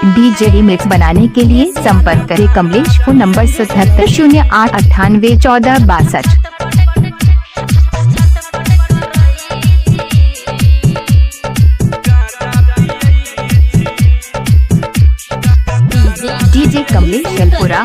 DJ remix बनाने के लिए संपर्क करें Kamlesh. Phone number 7708981462। DJ Kamlesh Jalpura.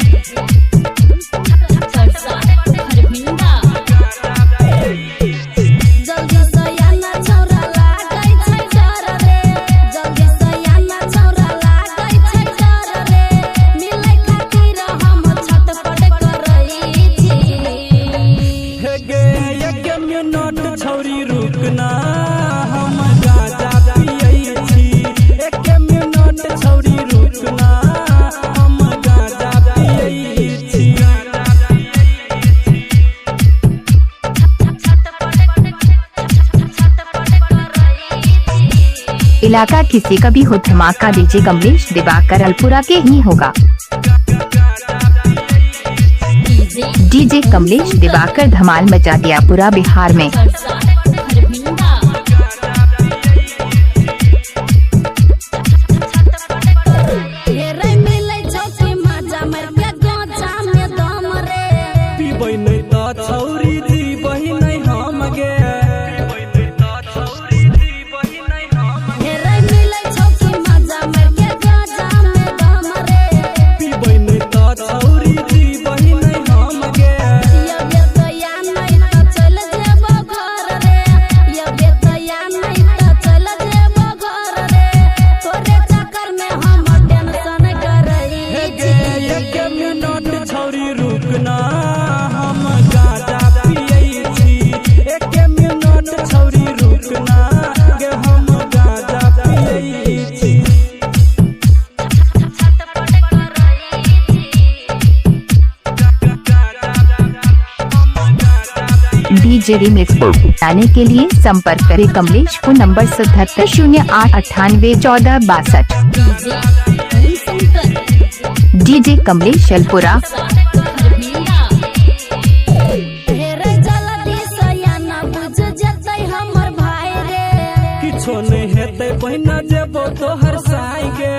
छौरी रुकना हम गाजा पियै छी। 1 मिनट छौरी रुकना हम गाजा पियै छी। इलाका किसी का भी हो धमाका डीजे कमलेश दिवाकर अलपुरा के ही होगा। डीजे कमलेश दिवाकर धमाल मचा दिया पूरा बिहार में। छौरी दी बहिन हम गे छौरी रुकना हम गाजा पियै छी। 1 मिनट छौरी रुकना गे हम गाजा पियै छी। डीजे रिमिक्स बनाने के लिए संपर्क करें Kamlesh. Phone number 7708981462। DJ Kamlesh Jalpura. किछो नहीं हेतै बहिना जेबो तोहर साई गे।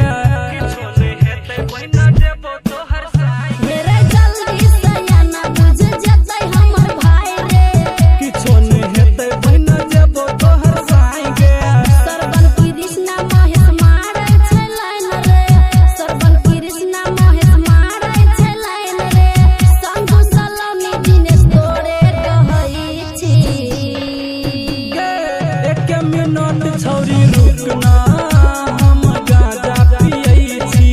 छौरी रुकना हम गाजा पियै छी।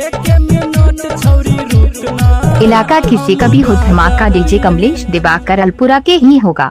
1 मिनट छौरी रुकना। इलाका किसी का भी हो धमाका डीजे कमलेश दिवाकर अलपुरा के ही होगा।